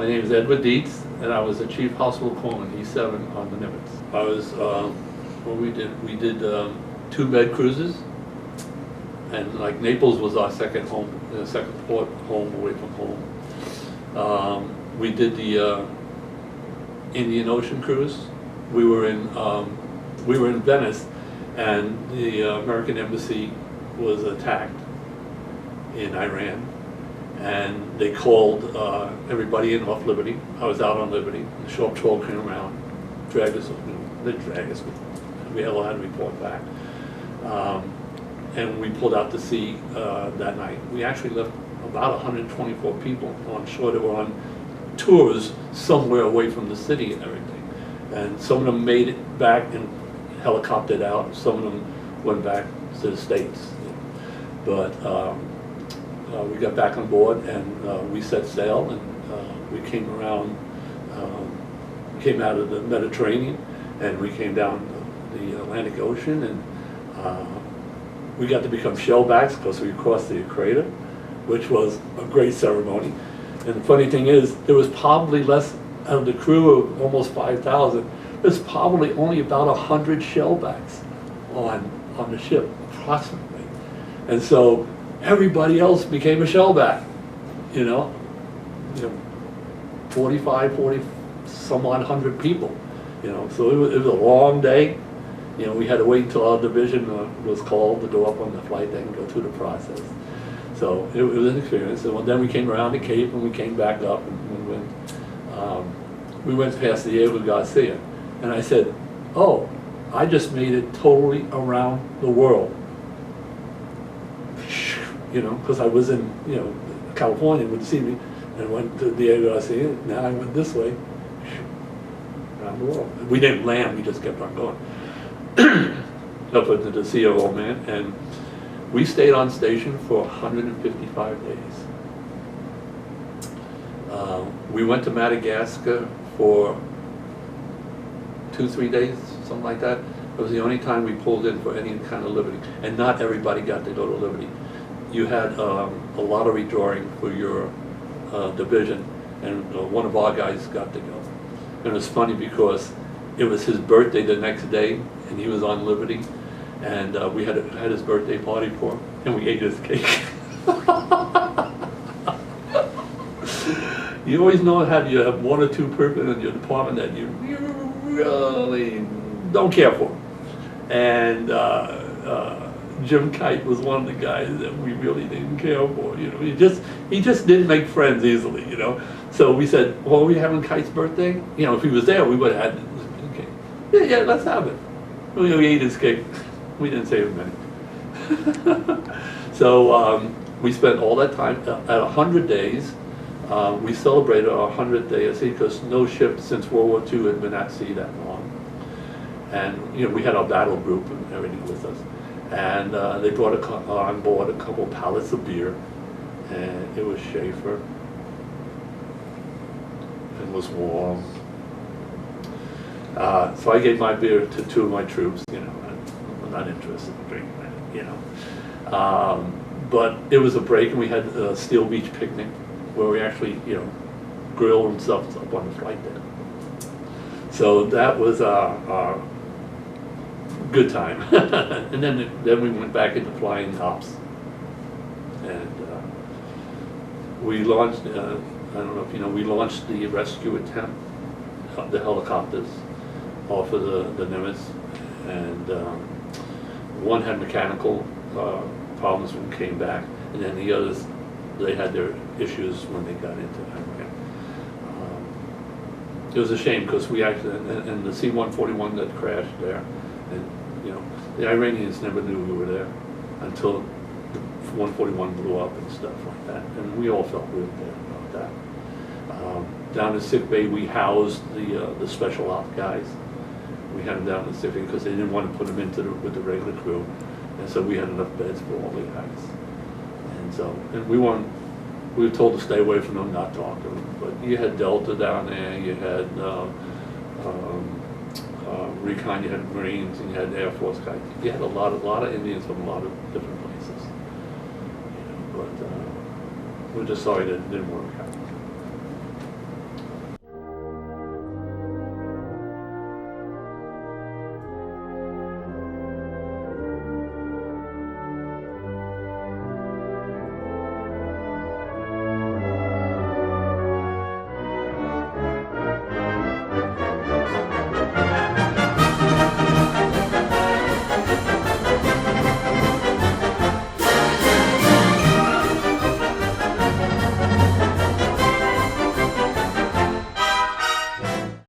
My name is Edward Deats, and I was the chief hospital corpsman E7 on the Nimitz. I was, what we did 2 med cruises, and like Naples was our second home, second port home away from home. We did the Indian Ocean cruise. We were in Venice, and the American embassy was attacked in Iran, and they called everybody in off Liberty. I was out on Liberty. The shore patrol came around, dragged us. They dragged us. We all had to report back, and we pulled out to sea that night. We actually left about 124 people on shore that were on tours somewhere away from the city and everything. And some of them made it back and helicoptered out. Some of them went back to the States. But we got back on board, and we set sail, and we came around, came out of the Mediterranean, and we came down the Atlantic Ocean, and we got to become shellbacks because we crossed the equator, which was a great ceremony. And the funny thing is, there was probably less of the crew of almost 5,000. There's probably only about 100 shellbacks on the ship, approximately. And so everybody else became a shellback, you know 45, 40, some odd 100 people, So it was a long day. We had to wait until our division was called to go up on the flight deck and go through the process. So it was an experience. And then we came around the Cape, and we came back up, and we went past the Diego Garcia. And I said, oh, I just made it totally around the world. Because I was in, California, would see me, and went to Diego Garcia. Now I went this way, around the world. We didn't land, we just kept on going. Up into the Sea of Oman, and we stayed on station for 155 days. We went to Madagascar for 2-3 days, something like that. It was the only time we pulled in for any kind of liberty, and not everybody got to go to Liberty. You had a lottery drawing for your division, and one of our guys got to go. And it's funny because it was his birthday the next day, and he was on Liberty, and we had his birthday party for him, and we ate his cake. You always know how you have 1 or 2 people in your department that you really don't care for. And Jim Kite was one of the guys that we really didn't care for. He just didn't make friends easily. So we said, well, are we having Kite's birthday? If he was there, we would have had his cake. Yeah, let's have it. We ate his cake. We didn't save him any. So we spent all that time at 100 days. We celebrated our 100th day at sea because no ship since World War II had been at sea that long. And we had our battle group and everything with us. And they brought on board a couple pallets of beer, and it was Schaefer. It was warm. So I gave my beer to 2 of my troops. I'm not interested in drinking that. But it was a break, and we had a Steel Beach picnic where we actually, grilled and stuff up on the flight deck. So that was our good time. And then we went back into flying tops, and we launched. I don't know if we launched the rescue attempt, the helicopters, off of the Nimitz, and one had mechanical problems when it came back, and then the others, they had their issues when they got into Iran. It was a shame because we actually, and the C-141 that crashed there, and the Iranians never knew we were there until the 141 blew up and stuff like that, and we all felt real bad about that. Down in sick bay, we housed the special op guys. We had them down in sick bay because they didn't want to put them with the regular crew, and so we had enough beds for all the guys. And we were told to stay away from them, not talk to them. But you had Delta down there, you had Recon, you had Marines, and you had Air Force guys. You had a lot of Indians from a lot of different places. But we're just sorry that it didn't work out.